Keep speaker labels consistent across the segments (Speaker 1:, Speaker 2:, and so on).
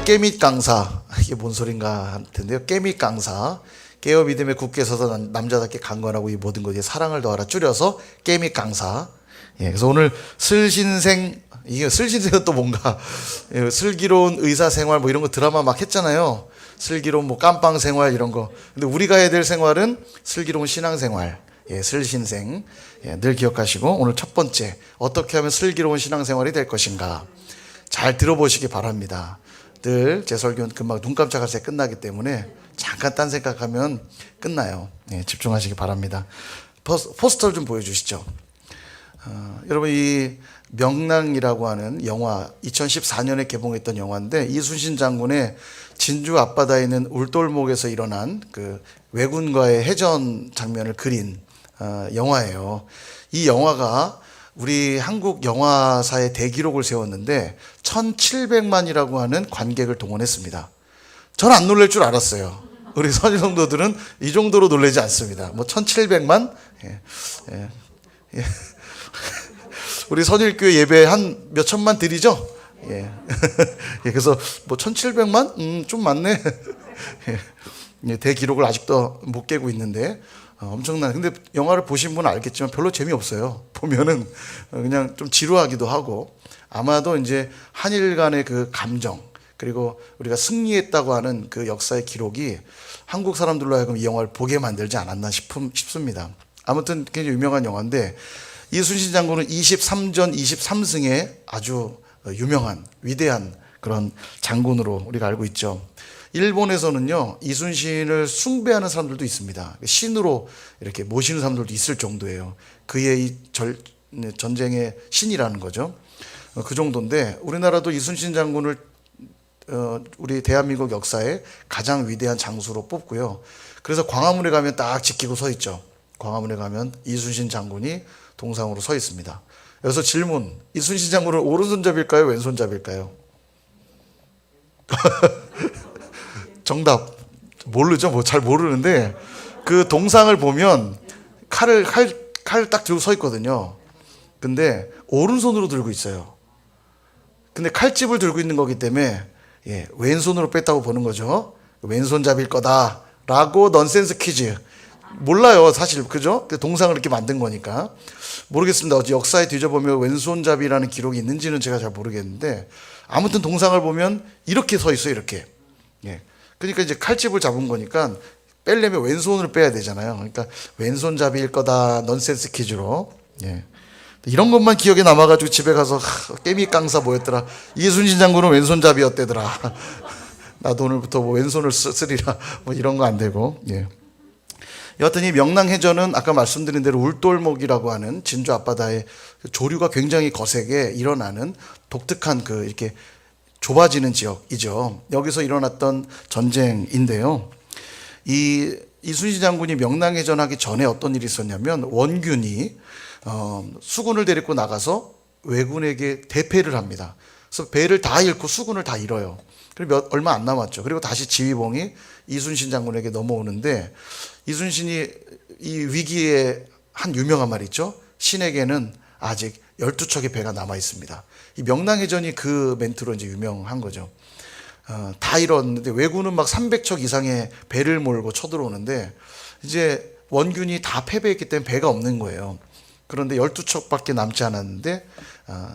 Speaker 1: 깨밋 강사, 이게 뭔 소린가 할 텐데요. 깨밋 강사, 깨어 믿음에 굳게 서서 남자답게 강건하고 이 모든 것에 사랑을 더하라, 줄여서 깨밋 강사. 예, 그래서 오늘 슬신생, 이게 슬신생은 또 뭔가 슬기로운 의사생활 뭐 이런 거 드라마 막 했잖아요. 슬기로운 뭐 깜빵 생활 이런 거. 근데 우리가 해야 될 생활은 슬기로운 신앙생활. 예, 슬신생. 예, 늘 기억하시고 오늘 첫 번째, 어떻게 하면 슬기로운 신앙생활이 될 것인가 잘 들어보시기 바랍니다. 늘 제 설교는 금방 눈 깜짝할 새 끝나기 때문에 잠깐 딴 생각하면 끝나요. 예, 집중하시기 바랍니다. 포스터를 좀 보여주시죠. 여러분, 이 명랑이라고 하는 영화 2014년에 개봉했던 영화인데, 이순신 장군의 진주 앞바다에 있는 울돌목에서 일어난 그 왜군과의 해전 장면을 그린 영화예요. 이 영화가 우리 한국 영화사의 대기록을 세웠는데 1700만이라고 하는 관객을 동원했습니다. 저는 안 놀랄 줄 알았어요. 우리 선임 성도들은 이 정도로 놀라지 않습니다. 뭐 1700만? 예, 예, 예. 우리 선일교회 예배 한 몇 천만 드리죠? 예. 예, 그래서 뭐 1700만? 좀 많네. 예, 대기록을 아직도 못 깨고 있는데 엄청난. 근데 영화를 보신 분은 알겠지만 별로 재미없어요. 보면은 그냥 좀 지루하기도 하고, 아마도 이제 한일 간의 그 감정, 그리고 우리가 승리했다고 하는 그 역사의 기록이 한국 사람들로 하여금 이 영화를 보게 만들지 않았나 싶습니다. 아무튼 굉장히 유명한 영화인데, 이순신 장군은 23전 23승의 아주 유명한 위대한 그런 장군으로 우리가 알고 있죠. 일본에서는요, 이순신을 숭배하는 사람들도 있습니다. 신으로 이렇게 모시는 사람들도 있을 정도예요. 그의 이 전쟁의 신이라는 거죠. 그 정도인데, 우리나라도 이순신 장군을 우리 대한민국 역사의 가장 위대한 장수로 뽑고요. 그래서 광화문에 가면 딱 지키고 서 있죠. 광화문에 가면 이순신 장군이 동상으로 서 있습니다. 여기서 질문, 이순신 장군은 오른손잡일까요, 왼손잡일까요? 정답 모르죠. 뭐 잘 모르는데, 그 동상을 보면 칼을 딱 들고 서 있거든요. 근데 오른손으로 들고 있어요. 근데 칼집을 들고 있는 거기 때문에 예, 왼손으로 뺐다고 보는 거죠. 왼손잡일 거다라고 넌센스 퀴즈. 몰라요, 사실. 그죠? 동상을 이렇게 만든 거니까. 모르겠습니다. 어제 역사에 뒤져보면 왼손잡이라는 기록이 있는지는 제가 잘 모르겠는데, 아무튼 동상을 보면 이렇게 서 있어요, 이렇게. 예. 그러니까 이제 칼집을 잡은 거니까 빼려면 왼손으로 빼야 되잖아요. 그러니까 왼손잡이일 거다, 넌센스 퀴즈로. 예. 이런 것만 기억에 남아가지고 집에 가서 깨미 강사 뭐였더라, 이순신 장군은 왼손잡이였대더라. 나도 오늘부터 뭐 왼손을 쓰리라, 뭐 이런 거 안 되고. 예. 여하튼 이 명랑해전은 아까 말씀드린 대로 울돌목이라고 하는 진주 앞바다에 조류가 굉장히 거세게 일어나는 독특한 그 이렇게 좁아지는 지역이죠. 여기서 일어났던 전쟁인데요. 이 이순신 장군이 명랑해전 하기 전에 어떤 일이 있었냐면, 원균이 수군을 데리고 나가서 왜군에게 대패를 합니다. 그래서 배를 다 잃고 수군을 다 잃어요. 그리고 얼마 안 남았죠. 그리고 다시 지휘봉이 이순신 장군에게 넘어오는데, 이순신이 이 위기에 한 유명한 말 있죠. 신에게는 아직 12척의 배가 남아 있습니다. 이 명랑해전이 그 멘트로 이제 유명한 거죠. 다 잃었는데 왜군은 막 300척 이상의 배를 몰고 쳐들어오는데, 이제 원균이 다 패배했기 때문에 배가 없는 거예요. 그런데 12척밖에 남지 않았는데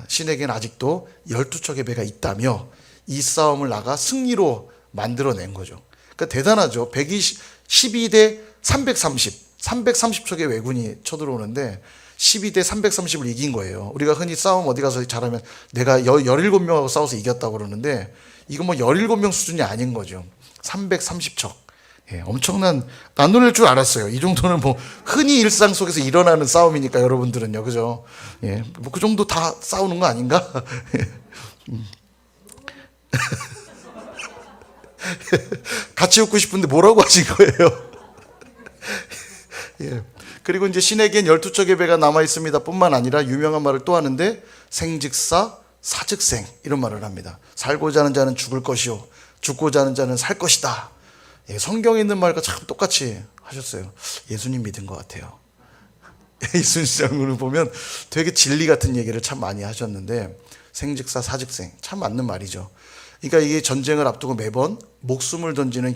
Speaker 1: 신에게는 아직도 12척의 배가 있다며 이 싸움을 나가 승리로 만들어낸 거죠. 그러니까 대단하죠. 12대 330척의 왜군이 쳐들어오는데 12대 330을 이긴 거예요. 우리가 흔히 싸움 어디 가서 잘하면 내가 17명하고 싸워서 이겼다고 그러는데, 이건 뭐 17명 수준이 아닌 거죠. 330척. 예, 엄청난, 안 놀랄 줄 알았어요. 이 정도는 뭐 흔히 일상 속에서 일어나는 싸움이니까 여러분들은요. 그죠? 예, 뭐 그 정도 다 싸우는 거 아닌가? 같이 웃고 싶은데 뭐라고 하신 거예요? 예. 그리고 이제 신에겐 12척의 배가 남아 있습니다 뿐만 아니라 유명한 말을 또 하는데, 생즉사 사즉생, 이런 말을 합니다. 살고자 하는 자는 죽을 것이요 죽고자 하는 자는 살 것이다. 예, 성경에 있는 말과 참 똑같이 하셨어요. 예수님 믿은 것 같아요. 이순신 장군을 보면 되게 진리 같은 얘기를 참 많이 하셨는데, 생즉사 사즉생, 참 맞는 말이죠. 그러니까 이게 전쟁을 앞두고 매번 목숨을 던지는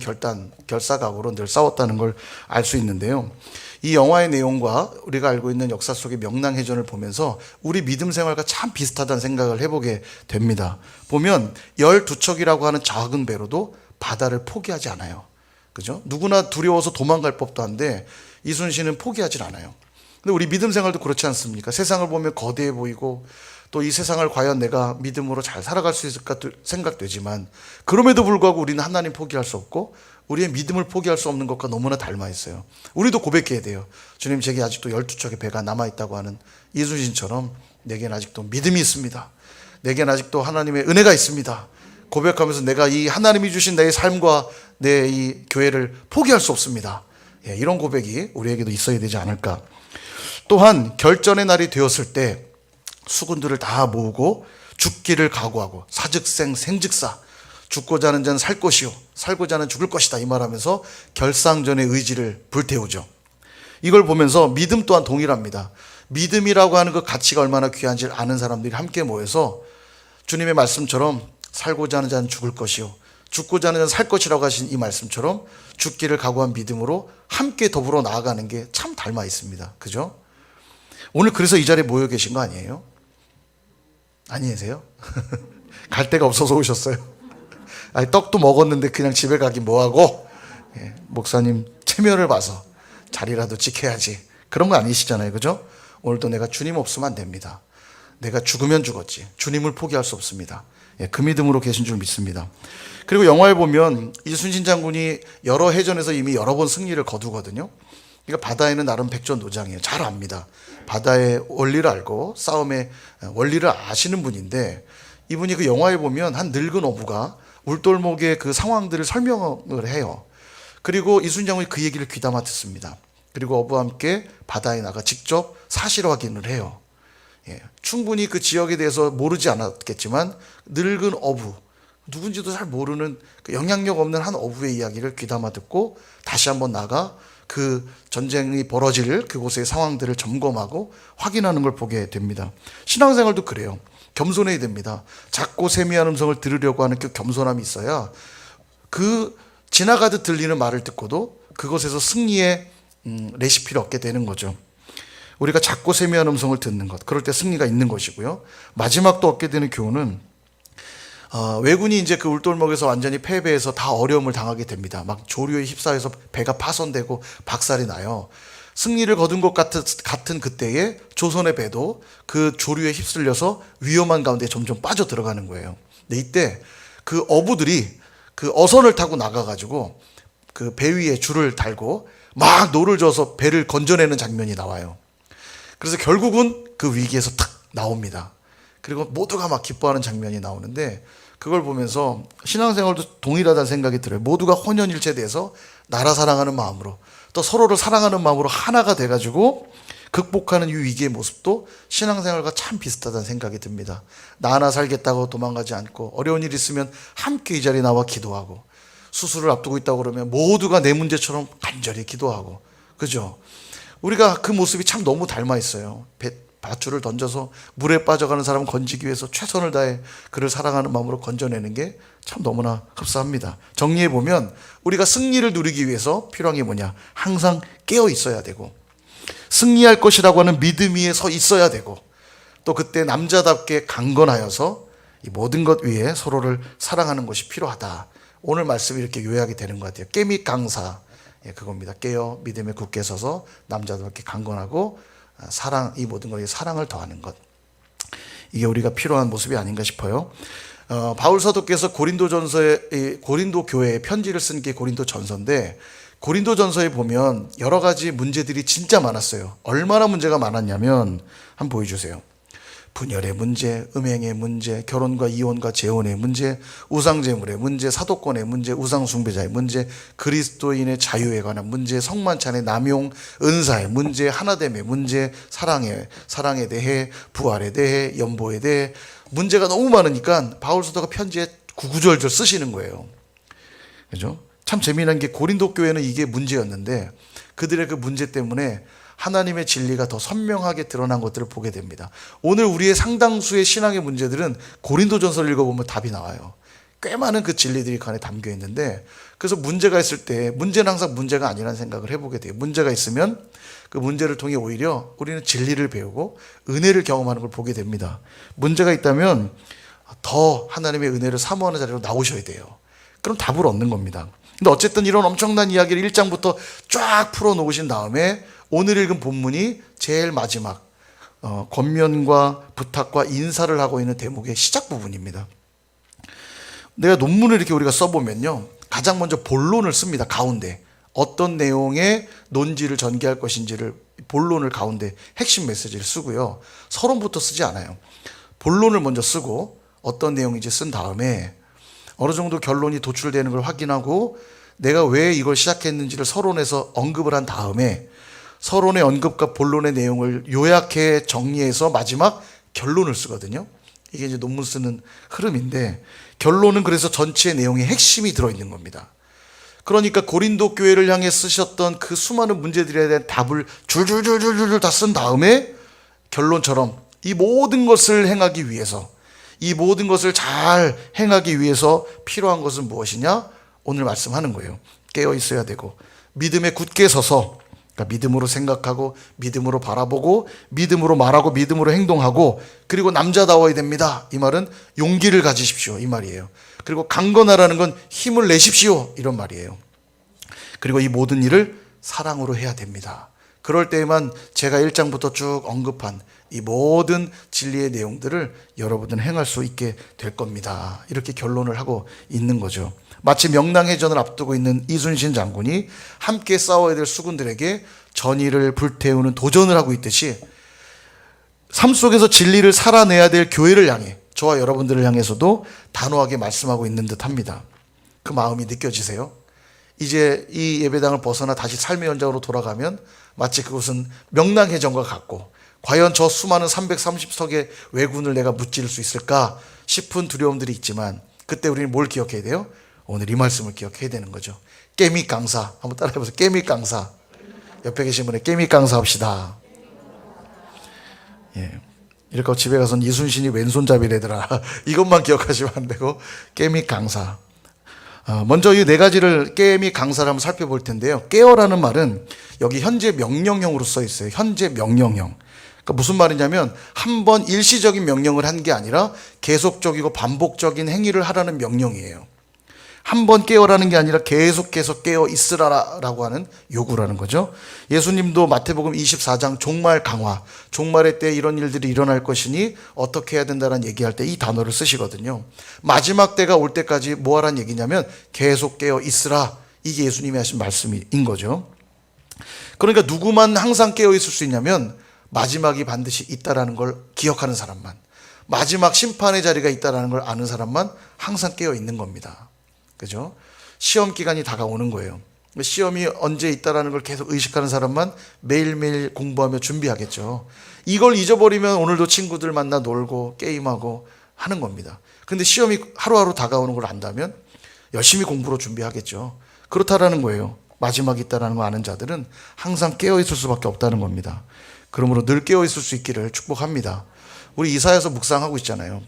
Speaker 1: 결사각오로 늘 싸웠다는 걸 알 수 있는데요. 이 영화의 내용과 우리가 알고 있는 역사 속의 명랑해전을 보면서 우리 믿음 생활과 참 비슷하다는 생각을 해보게 됩니다. 보면 12척이라고 하는 작은 배로도 바다를 포기하지 않아요. 그죠? 누구나 두려워서 도망갈 법도 한데 이순신은 포기하지 않아요. 근데 우리 믿음 생활도 그렇지 않습니까? 세상을 보면 거대해 보이고 또 이 세상을 과연 내가 믿음으로 잘 살아갈 수 있을까 생각되지만 그럼에도 불구하고 우리는 하나님 포기할 수 없고 우리의 믿음을 포기할 수 없는 것과 너무나 닮아 있어요. 우리도 고백해야 돼요. 주님, 제게 아직도 12척의 배가 남아있다고 하는 이순신처럼 내게는 아직도 믿음이 있습니다. 내게는 아직도 하나님의 은혜가 있습니다. 고백하면서 내가 이 하나님이 주신 내 삶과 내 이 교회를 포기할 수 없습니다. 이런 고백이 우리에게도 있어야 되지 않을까. 또한 결전의 날이 되었을 때 수군들을 다 모으고 죽기를 각오하고 사즉생 생즉사, 죽고자 하는 자는 살 것이요 살고자 하는 죽을 것이다, 이 말하면서 결상전의 의지를 불태우죠. 이걸 보면서 믿음 또한 동일합니다. 믿음이라고 하는 그 가치가 얼마나 귀한지를 아는 사람들이 함께 모여서 주님의 말씀처럼 살고자 하는 자는 죽을 것이요 죽고자 하는 자는 살 것이라고 하신 이 말씀처럼 죽기를 각오한 믿음으로 함께 더불어 나아가는 게 참 닮아 있습니다. 그죠? 오늘 그래서 이 자리에 모여 계신 거 아니에요? 아니세요? 갈 데가 없어서 오셨어요? 아니, 떡도 먹었는데 그냥 집에 가기 뭐하고, 목사님 체면을 봐서 자리라도 지켜야지, 그런 거 아니시잖아요. 그죠? 오늘도 내가 주님 없으면 안 됩니다. 내가 죽으면 죽었지 주님을 포기할 수 없습니다. 그 믿음으로 계신 줄 믿습니다. 그리고 영화에 보면 이순신 장군이 여러 해전에서 이미 여러 번 승리를 거두거든요. 그러니까 바다에는 나름 백전노장이에요. 잘 압니다. 바다의 원리를 알고 싸움의 원리를 아시는 분인데, 이분이 그 영화에 보면 한 늙은 어부가 울돌목의 그 상황들을 설명을 해요. 그리고 이순신 장군이 그 얘기를 귀담아 듣습니다. 그리고 어부와 함께 바다에 나가 직접 사실 확인을 해요. 충분히 그 지역에 대해서 모르지 않았겠지만 늙은 어부, 누군지도 잘 모르는 그 영향력 없는 한 어부의 이야기를 귀담아 듣고 다시 한번 나가 그 전쟁이 벌어질 그곳의 상황들을 점검하고 확인하는 걸 보게 됩니다. 신앙생활도 그래요. 겸손해야 됩니다. 작고 세미한 음성을 들으려고 하는 그 겸손함이 있어야 그 지나가듯 들리는 말을 듣고도 그것에서 승리의 레시피를 얻게 되는 거죠. 우리가 작고 세미한 음성을 듣는 것, 그럴 때 승리가 있는 것이고요. 마지막 또 얻게 되는 교훈은 왜군이 이제 그 울돌목에서 완전히 패배해서 다 어려움을 당하게 됩니다. 막 조류에 휩싸여서 배가 파손되고 박살이 나요. 승리를 거둔 것 같은 그때에 조선의 배도 그 조류에 휩쓸려서 위험한 가운데 점점 빠져 들어가는 거예요. 근데 이때 그 어부들이 그 어선을 타고 나가가지고 그 배 위에 줄을 달고 막 노를 저어서 배를 건져내는 장면이 나와요. 그래서 결국은 그 위기에서 탁 나옵니다. 그리고 모두가 막 기뻐하는 장면이 나오는데, 그걸 보면서 신앙생활도 동일하다는 생각이 들어요. 모두가 혼연일체돼서 나라 사랑하는 마음으로, 또 서로를 사랑하는 마음으로 하나가 돼가지고 극복하는 이 위기의 모습도 신앙생활과 참 비슷하다는 생각이 듭니다. 나 하나 살겠다고 도망가지 않고, 어려운 일 있으면 함께 이 자리에 나와 기도하고, 수술을 앞두고 있다고 그러면 모두가 내 문제처럼 간절히 기도하고, 그죠? 우리가 그 모습이 참 너무 닮아 있어요. 밧줄을 던져서 물에 빠져가는 사람을 건지기 위해서 최선을 다해 그를 사랑하는 마음으로 건져내는 게 참 너무나 흡사합니다. 정리해보면 우리가 승리를 누리기 위해서 필요한 게 뭐냐? 항상 깨어 있어야 되고, 승리할 것이라고 하는 믿음 위에 서 있어야 되고, 또 그때 남자답게 강건하여서 이 모든 것 위에 서로를 사랑하는 것이 필요하다. 오늘 말씀이 이렇게 요약이 되는 것 같아요. 깨밑 강사, 그겁니다. 깨어 믿음에 굳게 서서 남자답게 강건하고 사랑, 이 모든 것에 사랑을 더하는 것, 이게 우리가 필요한 모습이 아닌가 싶어요. 바울 사도께서 고린도 교회에 편지를 쓴 게 고린도전서인데, 고린도전서에 보면 여러 가지 문제들이 진짜 많았어요. 얼마나 문제가 많았냐면 한번 보여주세요. 분열의 문제, 음행의 문제, 결혼과 이혼과 재혼의 문제, 우상제물의 문제, 사도권의 문제, 우상숭배자의 문제, 그리스도인의 자유에 관한 문제, 성만찬의 남용, 은사의 문제, 하나됨의 문제, 사랑에 대해, 부활에 대해, 연보에 대해 문제가 너무 많으니까 바울 사도가 편지에 구구절절 쓰시는 거예요. 그죠? 참 재미난 게 고린도 교회는 이게 문제였는데 그들의 그 문제 때문에 하나님의 진리가 더 선명하게 드러난 것들을 보게 됩니다. 오늘 우리의 상당수의 신앙의 문제들은 고린도전서를 읽어보면 답이 나와요. 꽤 많은 그 진리들이 그 안에 담겨 있는데, 그래서 문제가 있을 때 문제는 항상 문제가 아니라는 생각을 해보게 돼요. 문제가 있으면 그 문제를 통해 오히려 우리는 진리를 배우고 은혜를 경험하는 걸 보게 됩니다. 문제가 있다면 더 하나님의 은혜를 사모하는 자리로 나오셔야 돼요. 그럼 답을 얻는 겁니다. 근데 어쨌든 이런 엄청난 이야기를 1장부터 쫙 풀어놓으신 다음에 오늘 읽은 본문이 제일 마지막 권면과 부탁과 인사를 하고 있는 대목의 시작 부분입니다. 내가 논문을 이렇게 우리가 써보면요, 가장 먼저 본론을 씁니다. 가운데 어떤 내용의 논지를 전개할 것인지를 본론을 가운데 핵심 메시지를 쓰고요, 서론부터 쓰지 않아요. 본론을 먼저 쓰고 어떤 내용인지 쓴 다음에 어느 정도 결론이 도출되는 걸 확인하고 내가 왜 이걸 시작했는지를 서론에서 언급을 한 다음에 서론의 언급과 본론의 내용을 요약해 정리해서 마지막 결론을 쓰거든요. 이게 이제 논문 쓰는 흐름인데, 결론은 그래서 전체 내용의 핵심이 들어있는 겁니다. 그러니까 고린도 교회를 향해 쓰셨던 그 수많은 문제들에 대한 답을 줄줄줄줄줄 다 쓴 다음에 결론처럼 이 모든 것을 행하기 위해서, 이 모든 것을 잘 행하기 위해서 필요한 것은 무엇이냐? 오늘 말씀하는 거예요. 깨어 있어야 되고, 믿음에 굳게 서서, 그러니까 믿음으로 생각하고 믿음으로 바라보고 믿음으로 말하고 믿음으로 행동하고, 그리고 남자다워야 됩니다. 이 말은 용기를 가지십시오, 이 말이에요. 그리고 강건하라는 건 힘을 내십시오, 이런 말이에요. 그리고 이 모든 일을 사랑으로 해야 됩니다. 그럴 때에만 제가 1장부터 쭉 언급한 이 모든 진리의 내용들을 여러분들은 행할 수 있게 될 겁니다. 이렇게 결론을 하고 있는 거죠. 마치 명랑회전을 앞두고 있는 이순신 장군이 함께 싸워야 될 수군들에게 전의를 불태우는 도전을 하고 있듯이, 삶 속에서 진리를 살아내야 될 교회를 향해, 저와 여러분들을 향해서도 단호하게 말씀하고 있는 듯 합니다. 그 마음이 느껴지세요? 이제 이 예배당을 벗어나 다시 삶의 현장으로 돌아가면 마치 그곳은 명랑회전과 같고, 과연 저 수많은 330석의 왜군을 내가 무찌를 수 있을까 싶은 두려움들이 있지만, 그때 우리는 뭘 기억해야 돼요? 오늘 이 말씀을 기억해야 되는 거죠. 깨밋 강사. 한번 따라해보세요. 깨밋 강사. 옆에 계신 분의 깨밋 강사 합시다. 예. 이렇게 집에 가서는 이순신이 왼손잡이래더라. 이것만 기억하시면 안 되고, 깨밋 강사. 먼저 이 네 가지를 깨밋 강사를 한번 살펴볼 텐데요. 깨어라는 말은 여기 현재 명령형으로 써 있어요. 현재 명령형. 그러니까 무슨 말이냐면 한 번 일시적인 명령을 한 게 아니라 계속적이고 반복적인 행위를 하라는 명령이에요. 한 번 깨어라는 게 아니라 계속해서 깨어 있으라라고 하는 요구라는 거죠. 예수님도 마태복음 24장 종말 강화, 종말의 때 이런 일들이 일어날 것이니 어떻게 해야 된다는 얘기할 때 이 단어를 쓰시거든요. 마지막 때가 올 때까지 뭐 하라는 얘기냐면 계속 깨어 있으라. 이게 예수님이 하신 말씀인 거죠. 그러니까 누구만 항상 깨어 있을 수 있냐면 마지막이 반드시 있다라는 걸 기억하는 사람만, 마지막 심판의 자리가 있다라는 걸 아는 사람만 항상 깨어 있는 겁니다. 그죠? 시험 기간이 다가오는 거예요. 시험이 언제 있다라는 걸 계속 의식하는 사람만 매일매일 공부하며 준비하겠죠. 이걸 잊어버리면 오늘도 친구들 만나 놀고 게임하고 하는 겁니다. 근데 시험이 하루하루 다가오는 걸 안다면 열심히 공부로 준비하겠죠. 그렇다라는 거예요. 마지막이 있다라는 거 아는 자들은 항상 깨어 있을 수밖에 없다는 겁니다. 그러므로 늘 깨어 있을 수 있기를 축복합니다. 우리 이사야서 묵상하고 있잖아요.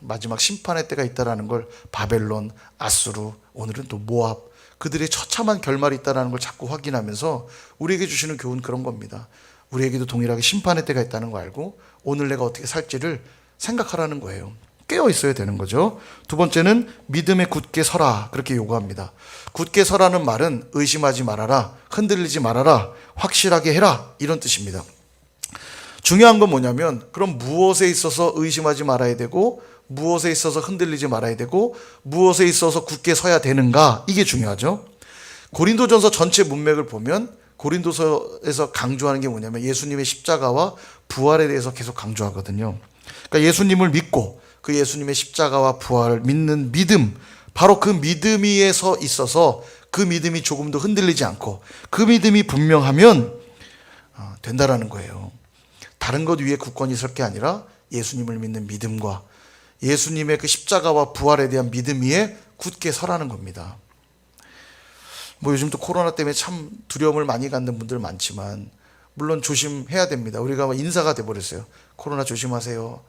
Speaker 1: 마지막 심판의 때가 있다라는 걸 바벨론, 아수르, 오늘은 또 모압, 그들의 처참한 결말이 있다라는 걸 자꾸 확인하면서 우리에게 주시는 교훈은 그런 겁니다. 우리에게도 동일하게 심판의 때가 있다는 거 알고 오늘 내가 어떻게 살지를 생각하라는 거예요. 깨어 있어야 되는 거죠. 두 번째는 믿음에 굳게 서라, 그렇게 요구합니다. 굳게 서라는 말은 의심하지 말아라, 흔들리지 말아라, 확실하게 해라, 이런 뜻입니다. 중요한 건 뭐냐면, 그럼 무엇에 있어서 의심하지 말아야 되고, 무엇에 있어서 흔들리지 말아야 되고, 무엇에 있어서 굳게 서야 되는가, 이게 중요하죠. 고린도전서 전체 문맥을 보면 고린도서에서 강조하는 게 뭐냐면 예수님의 십자가와 부활에 대해서 계속 강조하거든요. 그러니까 예수님을 믿고 그 예수님의 십자가와 부활을 믿는 믿음, 바로 그 믿음에 서 있어서 그 믿음이 조금도 흔들리지 않고 그 믿음이 분명하면 된다라는 거예요. 다른 것 위에 굳건히 설 게 아니라 예수님을 믿는 믿음과 예수님의 그 십자가와 부활에 대한 믿음 위에 굳게 서라는 겁니다. 뭐 요즘 또 코로나 때문에 참 두려움을 많이 갖는 분들 많지만 물론 조심해야 됩니다. 우리가 인사가 돼버렸어요. 코로나 조심하세요.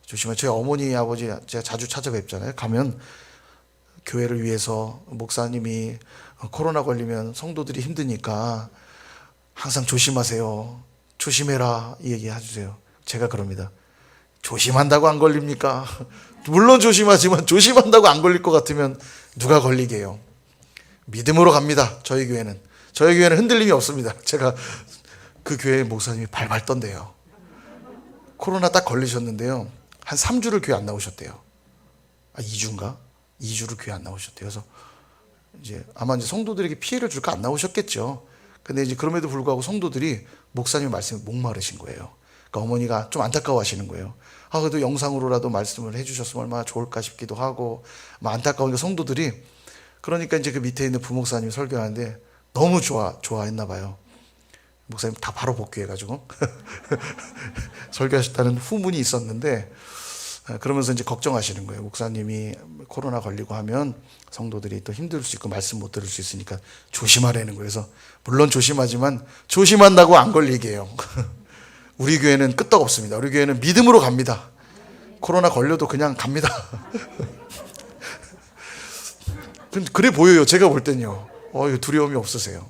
Speaker 1: 조심하세요. 저희 어머니, 아버지 제가 자주 찾아뵙잖아요. 가면 교회를 위해서 목사님이 코로나 걸리면 성도들이 힘드니까 항상 조심하세요. 조심해라. 이 얘기 해주세요. 제가 그럽니다. 조심한다고 안 걸립니까? 물론 조심하지만 조심한다고 안 걸릴 것 같으면 누가 걸리게 해요. 믿음으로 갑니다. 저희 교회는 흔들림이 없습니다. 제가 그 교회 목사님이 발발 떤대요. 코로나 딱 걸리셨는데요. 한 3주를 교회 안 나오셨대요. 2주인가? 2주를 교회 안 나오셨대요. 그래서 이제 아마 이제 성도들에게 피해를 줄까 안 나오셨겠죠. 근데 이제 그럼에도 불구하고 성도들이 목사님 말씀에 목마르신 거예요. 그러니까 어머니가 좀 안타까워 하시는 거예요. 그래도 영상으로라도 말씀을 해주셨으면 얼마나 좋을까 싶기도 하고, 안타까우니까 성도들이, 그러니까 이제 그 밑에 있는 부목사님이 설교하는데 너무 좋아했나 봐요. 목사님 다 바로 복귀해가지고 설교하셨다는 후문이 있었는데, 그러면서 이제 걱정하시는 거예요. 목사님이 코로나 걸리고 하면 성도들이 또 힘들 수 있고 말씀 못 들을 수 있으니까 조심하라는 거예요. 그래서 물론 조심하지만 조심한다고 안 걸리게 해요. 우리 교회는 끄떡없습니다. 우리 교회는 믿음으로 갑니다. 코로나 걸려도 그냥 갑니다. 그래 보여요. 제가 볼 땐요. 두려움이 없으세요.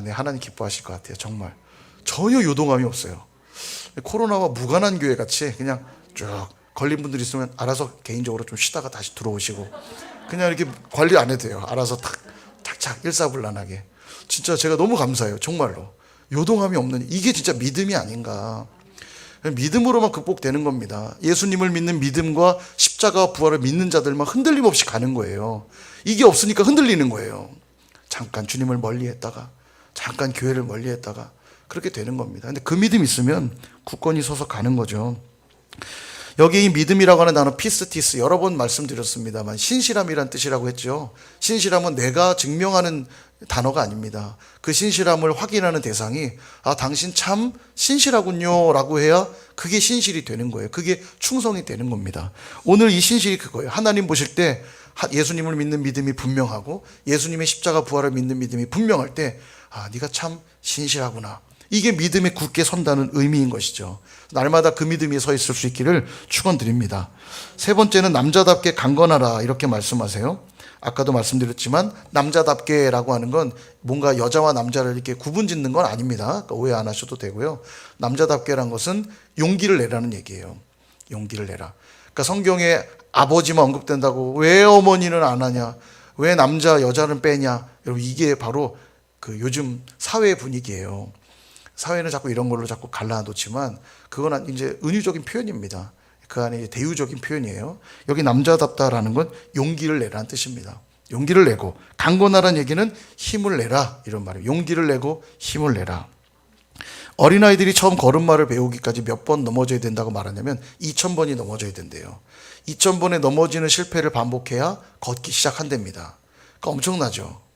Speaker 1: 네, 하나님 기뻐하실 것 같아요. 정말 전혀 요동함이 없어요. 코로나와 무관한 교회 같이 그냥 쭉 걸린 분들 있으면 알아서 개인적으로 좀 쉬다가 다시 들어오시고, 그냥 이렇게 관리 안 해도 돼요. 알아서 탁탁 일사불란하게. 진짜 제가 너무 감사해요. 정말로 요동함이 없는, 이게 진짜 믿음이 아닌가. 믿음으로만 극복되는 겁니다. 예수님을 믿는 믿음과 십자가와 부활을 믿는 자들만 흔들림 없이 가는 거예요. 이게 없으니까 흔들리는 거예요. 잠깐 주님을 멀리했다가, 잠깐 교회를 멀리했다가 그렇게 되는 겁니다. 근데 그 믿음 있으면 굳건히 서서 가는 거죠. 여기 이 믿음이라고 하는 단어 피스티스 여러 번 말씀드렸습니다만 신실함이란 뜻이라고 했죠. 신실함은 내가 증명하는 단어가 아닙니다. 그 신실함을 확인하는 대상이 당신 참 신실하군요 라고 해야 그게 신실이 되는 거예요. 그게 충성이 되는 겁니다. 오늘 이 신실이 그거예요. 하나님 보실 때 예수님을 믿는 믿음이 분명하고 예수님의 십자가 부활을 믿는 믿음이 분명할 때 네가 참 신실하구나. 이게 믿음에 굳게 선다는 의미인 것이죠. 날마다 그 믿음이 서 있을 수 있기를 축원드립니다. 세 번째는 남자답게 강건하라 이렇게 말씀하세요. 아까도 말씀드렸지만 남자답게라고 하는 건 뭔가 여자와 남자를 이렇게 구분짓는 건 아닙니다. 그러니까 오해 안 하셔도 되고요. 남자답게란 것은 용기를 내라는 얘기예요. 용기를 내라. 그러니까 성경에 아버지만 언급된다고 왜 어머니는 안 하냐, 왜 남자 여자는 빼냐, 여러분 이게 바로 그 요즘 사회 분위기예요. 사회는 자꾸 이런 걸로 자꾸 갈라놓지만 그건 이제 은유적인 표현입니다. 그 안에 대유적인 표현이에요. 여기 남자답다라는 건 용기를 내라는 뜻입니다. 용기를 내고, 강건하라는 얘기는 힘을 내라 이런 말이에요. 용기를 내고 힘을 내라. 어린아이들이 처음 걸음마를 배우기까지 몇 번 넘어져야 된다고 말하냐면 2000번이 넘어져야 된대요. 2000번에 넘어지는 실패를 반복해야 걷기 시작한답니다. 그러니까 엄청나죠.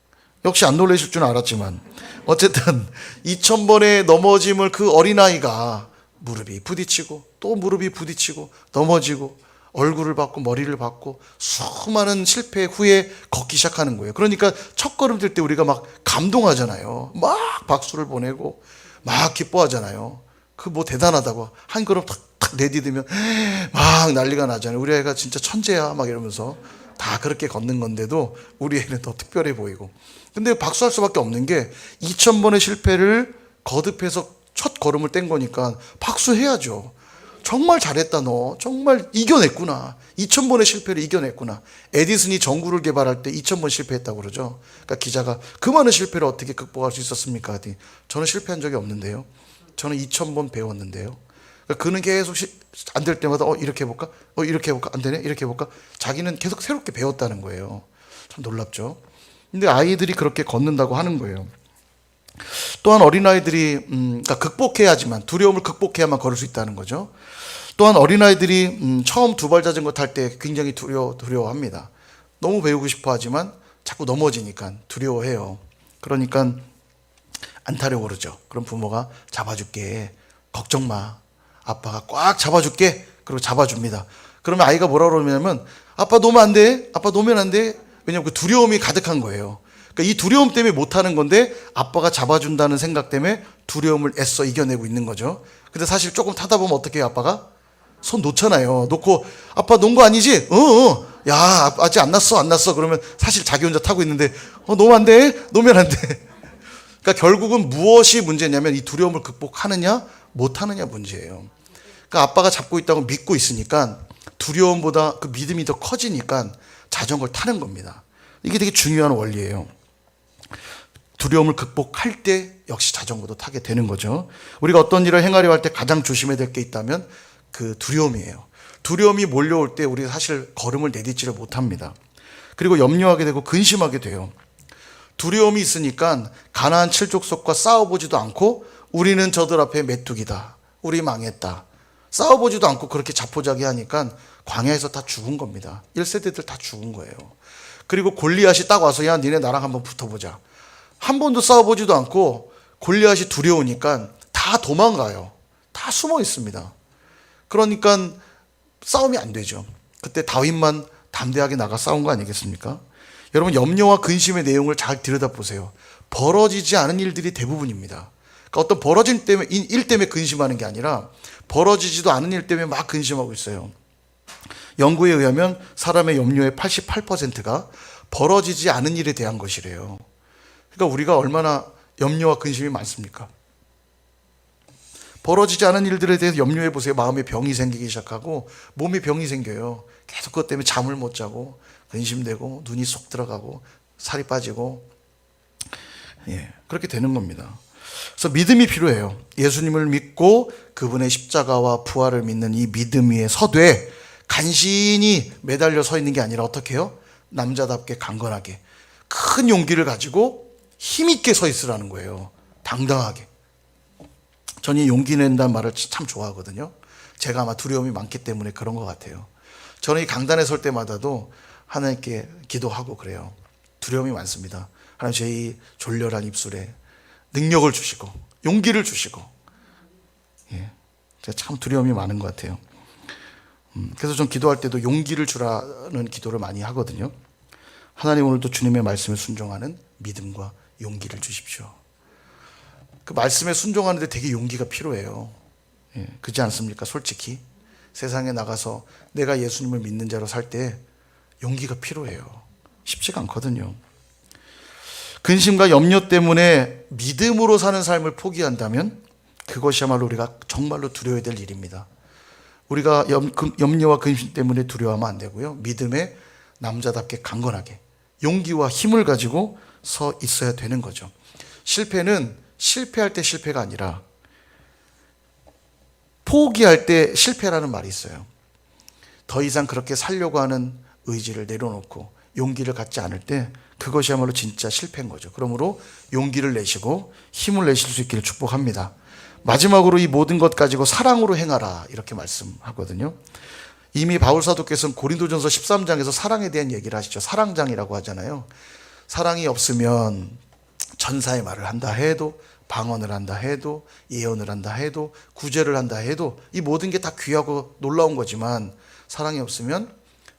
Speaker 1: 역시 안 놀라실 줄은 알았지만 어쨌든 2000번의 넘어짐을 그 어린아이가 무릎이 부딪히고 또 무릎이 부딪히고 넘어지고 얼굴을 받고 머리를 받고 수많은 실패 후에 걷기 시작하는 거예요. 그러니까 첫 걸음 들 때 우리가 막 감동하잖아요. 막 박수를 보내고 막 기뻐하잖아요. 그 뭐 대단하다고 한 걸음 탁탁 내디디면 막 난리가 나잖아요. 우리 애가 진짜 천재야 막 이러면서 다 그렇게 걷는 건데도 우리 애는 더 특별해 보이고. 근데 박수할 수밖에 없는 게 2000번의 실패를 거듭해서 첫 걸음을 뗀 거니까 박수해야죠. 정말 잘했다 너. 정말 이겨냈구나. 2000번의 실패를 이겨냈구나. 에디슨이 전구를 개발할 때 2000번 실패했다고 그러죠. 그러니까 기자가 그 많은 실패를 어떻게 극복할 수 있었습니까? 저는 실패한 적이 없는데요. 저는 2000번 배웠는데요. 그러니까 그는 계속 안 될 때마다 이렇게 해볼까? 이렇게 해볼까? 안 되네? 이렇게 해볼까? 자기는 계속 새롭게 배웠다는 거예요. 참 놀랍죠. 근데 아이들이 그렇게 걷는다고 하는 거예요. 또한 어린아이들이 그러니까 극복해야지만, 두려움을 극복해야만 걸을 수 있다는 거죠. 또한 어린아이들이 처음 두발 자전거 탈 때 굉장히 두려워합니다. 너무 배우고 싶어 하지만 자꾸 넘어지니까 두려워해요. 그러니까 안 타려고 그러죠. 그럼 부모가 잡아줄게. 걱정 마. 아빠가 꽉 잡아줄게. 그리고 잡아줍니다. 그러면 아이가 뭐라 그러냐면 아빠 놓으면 안 돼. 아빠 놓으면 안 돼. 왜냐하면 그 두려움이 가득한 거예요. 그러니까 이 두려움 때문에 못하는 건데 아빠가 잡아준다는 생각 때문에 두려움을 애써 이겨내고 있는 거죠. 근데 사실 조금 타다 보면 어떻게 해요? 아빠가 손 놓잖아요. 놓고 아빠 놓은 거 아니지? 야, 아직 안 났어. 그러면 사실 자기 혼자 타고 있는데, 놓으면 안 돼? 놓으면 안 돼. 그러니까 결국은 무엇이 문제냐면 이 두려움을 극복하느냐, 못하느냐 문제예요. 그러니까 아빠가 잡고 있다고 믿고 있으니까 두려움보다 그 믿음이 더 커지니까 자전거를 타는 겁니다. 이게 되게 중요한 원리예요. 두려움을 극복할 때 역시 자전거도 타게 되는 거죠. 우리가 어떤 일을 행하려 할 때 가장 조심해야 될 게 있다면 그 두려움이에요. 두려움이 몰려올 때 우리가 사실 걸음을 내딛지를 못합니다. 그리고 염려하게 되고 근심하게 돼요. 두려움이 있으니까 가나안 칠족속과 싸워보지도 않고 우리는 저들 앞에 메뚜기다. 우리 망했다. 싸워보지도 않고 그렇게 자포자기하니까 광야에서 다 죽은 겁니다. 1세대들 다 죽은 거예요. 그리고 골리앗이 딱 와서 야 니네 나랑 한번 붙어보자. 한 번도 싸워보지도 않고 골리앗이 두려우니까 다 도망가요. 다 숨어 있습니다. 그러니까 싸움이 안 되죠. 그때 다윗만 담대하게 나가 싸운 거 아니겠습니까? 여러분 염려와 근심의 내용을 잘 들여다보세요. 벌어지지 않은 일들이 대부분입니다. 그러니까 어떤 벌어진 일 때문에 근심하는 게 아니라 벌어지지도 않은 일 때문에 막 근심하고 있어요. 연구에 의하면 사람의 염려의 88%가 벌어지지 않은 일에 대한 것이래요. 그러니까 우리가 얼마나 염려와 근심이 많습니까? 벌어지지 않은 일들에 대해서 염려해 보세요. 마음에 병이 생기기 시작하고 몸에 병이 생겨요. 계속 그것 때문에 잠을 못 자고 근심되고 눈이 쏙 들어가고 살이 빠지고 그렇게 되는 겁니다. 그래서 믿음이 필요해요. 예수님을 믿고 그분의 십자가와 부활을 믿는 이 믿음 위에 서되 간신히 매달려 서 있는 게 아니라 어떻게 해요? 남자답게 강건하게 큰 용기를 가지고 힘있게 서 있으라는 거예요. 당당하게. 저는 이 용기 낸다는 말을 참 좋아하거든요. 제가 아마 두려움이 많기 때문에 그런 것 같아요. 저는 이 강단에 설 때마다도 하나님께 기도하고 그래요. 두려움이 많습니다. 하나님 제 이 졸렬한 입술에 능력을 주시고 용기를 주시고 제가 참 두려움이 많은 것 같아요. 그래서 좀 기도할 때도 용기를 주라는 기도를 많이 하거든요. 하나님 오늘도 주님의 말씀에 순종하는 믿음과 용기를 주십시오. 그 말씀에 순종하는데 되게 용기가 필요해요. 그렇지 않습니까? 솔직히 세상에 나가서 내가 예수님을 믿는 자로 살 때 용기가 필요해요. 쉽지가 않거든요. 근심과 염려 때문에 믿음으로 사는 삶을 포기한다면 그것이야말로 우리가 정말로 두려워야 될 일입니다. 우리가 염려와 근심 때문에 두려워하면 안 되고요. 믿음에 남자답게 강건하게 용기와 힘을 가지고 서 있어야 되는 거죠. 실패는 실패할 때 실패가 아니라 포기할 때 실패라는 말이 있어요. 더 이상 그렇게 살려고 하는 의지를 내려놓고 용기를 갖지 않을 때 그것이야말로 진짜 실패인 거죠. 그러므로 용기를 내시고 힘을 내실 수 있기를 축복합니다. 마지막으로 이 모든 것 가지고 사랑으로 행하라 이렇게 말씀하거든요. 이미 바울사도께서는 고린도전서 13장에서 사랑에 대한 얘기를 하시죠. 사랑장이라고 하잖아요. 사랑이 없으면 전사의 말을 한다 해도 방언을 한다 해도 예언을 한다 해도 구제를 한다 해도 이 모든 게 다 귀하고 놀라운 거지만 사랑이 없으면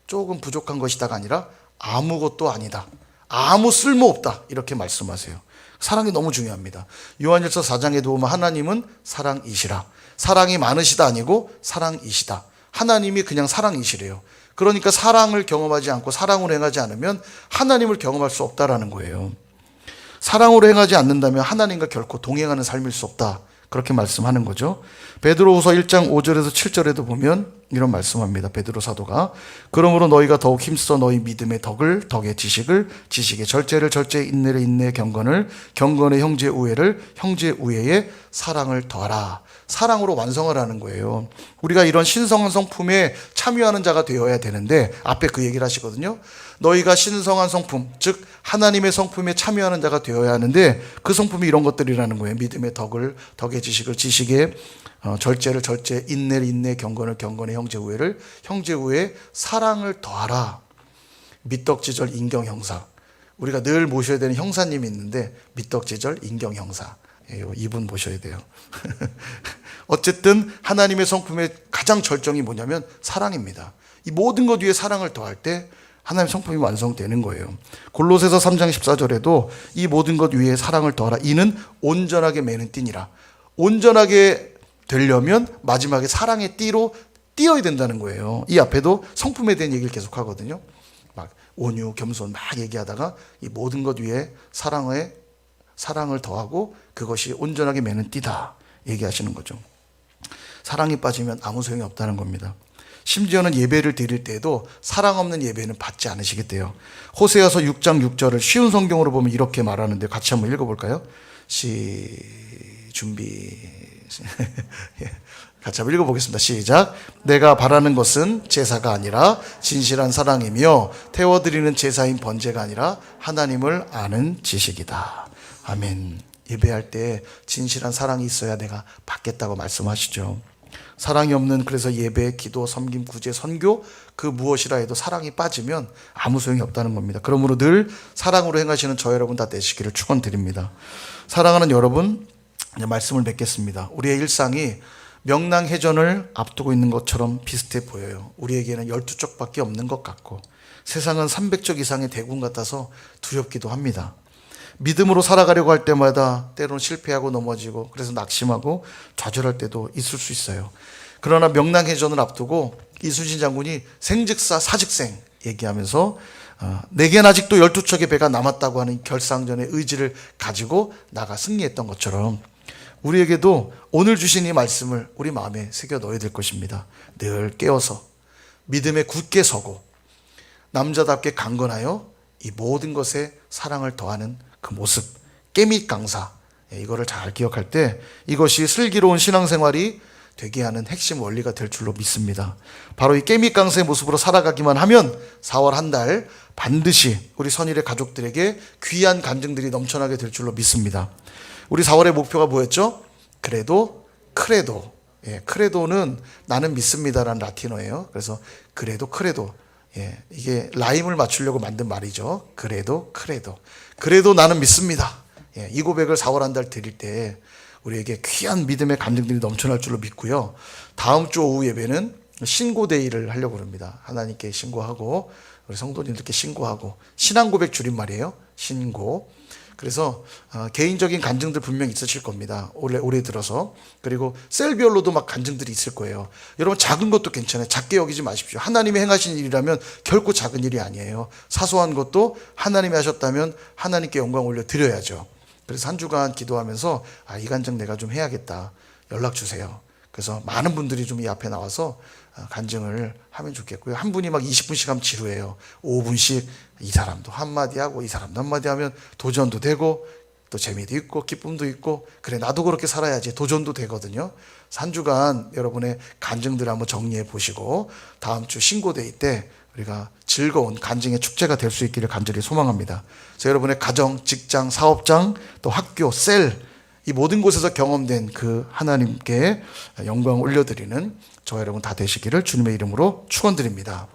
Speaker 1: 조금 부족한 것이다가 아니라 아무것도 아니다. 아무 쓸모없다. 이렇게 말씀하세요. 사랑이 너무 중요합니다. 요한일서 4장에도 보면 하나님은 사랑이시라. 사랑이 많으시다 아니고 사랑이시다. 하나님이 그냥 사랑이시래요. 그러니까 사랑을 경험하지 않고 사랑으로 행하지 않으면 하나님을 경험할 수 없다라는 거예요. 사랑으로 행하지 않는다면 하나님과 결코 동행하는 삶일 수 없다. 그렇게 말씀하는 거죠. 베드로후서 1장 5절에서 7절에도 보면 이런 말씀합니다. 베드로 사도가 그러므로 너희가 더욱 힘써 너희 믿음의 덕을 덕의 지식을 지식의 절제를 절제의 인내를 인내의 경건을 경건의 형제 우애를 형제 우애의 사랑을 더하라. 사랑으로 완성하라는 거예요. 우리가 이런 신성한 성품에 참여하는 자가 되어야 되는데 앞에 그 얘기를 하시거든요. 너희가 신성한 성품, 즉 하나님의 성품에 참여하는 자가 되어야 하는데 그 성품이 이런 것들이라는 거예요. 믿음의 덕을 덕의 지식을 지식의 절제를 절제, 인내를 인내, 경건을 경건의 형제 우애를 형제 우애의 사랑을 더하라. 미떡지절 인경 형사. 우리가 늘 모셔야 되는 형사님이 있는데 미떡지절 인경 형사. 이분 모셔야 돼요. 어쨌든 하나님의 성품의 가장 절정이 뭐냐면 사랑입니다. 이 모든 것 위에 사랑을 더할 때 하나님의 성품이 완성되는 거예요. 골로새서 3장 14절에도 이 모든 것 위에 사랑을 더하라. 이는 온전하게 매는 띠니라. 온전하게 되려면 마지막에 사랑의 띠로 띄어야 된다는 거예요. 이 앞에도 성품에 대한 얘기를 계속 하거든요. 막 온유, 겸손 막 얘기하다가 이 모든 것 위에 사랑을 더하고 그것이 온전하게 매는 띠다 얘기하시는 거죠. 사랑이 빠지면 아무 소용이 없다는 겁니다. 심지어는 예배를 드릴 때에도 사랑 없는 예배는 받지 않으시겠대요. 호세아서 6장 6절을 쉬운 성경으로 보면 이렇게 말하는데 같이 한번 읽어볼까요? 준비 같이 한번 읽어보겠습니다. 시작. 내가 바라는 것은 제사가 아니라 진실한 사랑이며 태워드리는 제사인 번제가 아니라 하나님을 아는 지식이다. 아멘. 예배할 때 진실한 사랑이 있어야 내가 받겠다고 말씀하시죠. 사랑이 없는 그래서 예배, 기도, 섬김, 구제, 선교 그 무엇이라 해도 사랑이 빠지면 아무 소용이 없다는 겁니다. 그러므로 늘 사랑으로 행하시는 저 여러분 다 되시기를 축원드립니다. 사랑하는 여러분, 이제 말씀을 맺겠습니다. 우리의 일상이 명랑해전을 앞두고 있는 것처럼 비슷해 보여요. 우리에게는 12쪽밖에 없는 것 같고 세상은 300쪽 이상의 대군 같아서 두렵기도 합니다. 믿음으로 살아가려고 할 때마다 때로는 실패하고 넘어지고 그래서 낙심하고 좌절할 때도 있을 수 있어요. 그러나 명랑해전을 앞두고 이순신 장군이 생즉사 사즉생 얘기하면서 내겐 아직도 12척의 배가 남았다고 하는 결상전의 의지를 가지고 나가 승리했던 것처럼 우리에게도 오늘 주신 이 말씀을 우리 마음에 새겨 넣어야 될 것입니다. 늘 깨어서 믿음에 굳게 서고 남자답게 강건하여 이 모든 것에 사랑을 더하는 그 모습, 깨밑 강사, 이거를 잘 기억할 때 이것이 슬기로운 신앙생활이 되게 하는 핵심 원리가 될 줄로 믿습니다. 바로 이 깨밑 강사의 모습으로 살아가기만 하면 4월 한 달 반드시 우리 선일의 가족들에게 귀한 간증들이 넘쳐나게 될 줄로 믿습니다. 우리 4월의 목표가 뭐였죠? 그래도 크레도. 크레도는 나는 믿습니다라는 라틴어예요. 그래서 그래도 크레도. 이게 라임을 맞추려고 만든 말이죠. 그래도 크레도. 그래도 나는 믿습니다. 이 고백을 4월 한 달 드릴 때 우리에게 귀한 믿음의 감정들이 넘쳐날 줄로 믿고요. 다음 주 오후 예배는 신고데이를 하려고 합니다. 하나님께 신고하고 우리 성도님들께 신고하고 신앙 고백 줄임말이에요. 신고. 그래서 개인적인 간증들 분명히 있으실 겁니다. 올해 들어서. 그리고 셀별로도 막 간증들이 있을 거예요. 여러분 작은 것도 괜찮아요. 작게 여기지 마십시오. 하나님이 행하신 일이라면 결코 작은 일이 아니에요. 사소한 것도 하나님이 하셨다면 하나님께 영광 올려드려야죠. 그래서 한 주간 기도하면서 이 간증 내가 좀 해야겠다. 연락 주세요. 그래서 많은 분들이 좀 이 앞에 나와서 간증을 하면 좋겠고요. 한 분이 막 20분씩 하면 지루해요. 5분씩 이 사람도 한마디 하고 이 사람도 한마디 하면 도전도 되고 또 재미도 있고 기쁨도 있고 그래 나도 그렇게 살아야지 도전도 되거든요. 한 주간 여러분의 간증들을 한번 정리해 보시고 다음 주 신고데이 때 우리가 즐거운 간증의 축제가 될 수 있기를 간절히 소망합니다. 그래서 여러분의 가정, 직장, 사업장, 또 학교, 셀 이 모든 곳에서 경험된 그 하나님께 영광 올려드리는 저와 여러분 다 되시기를 주님의 이름으로 축원드립니다.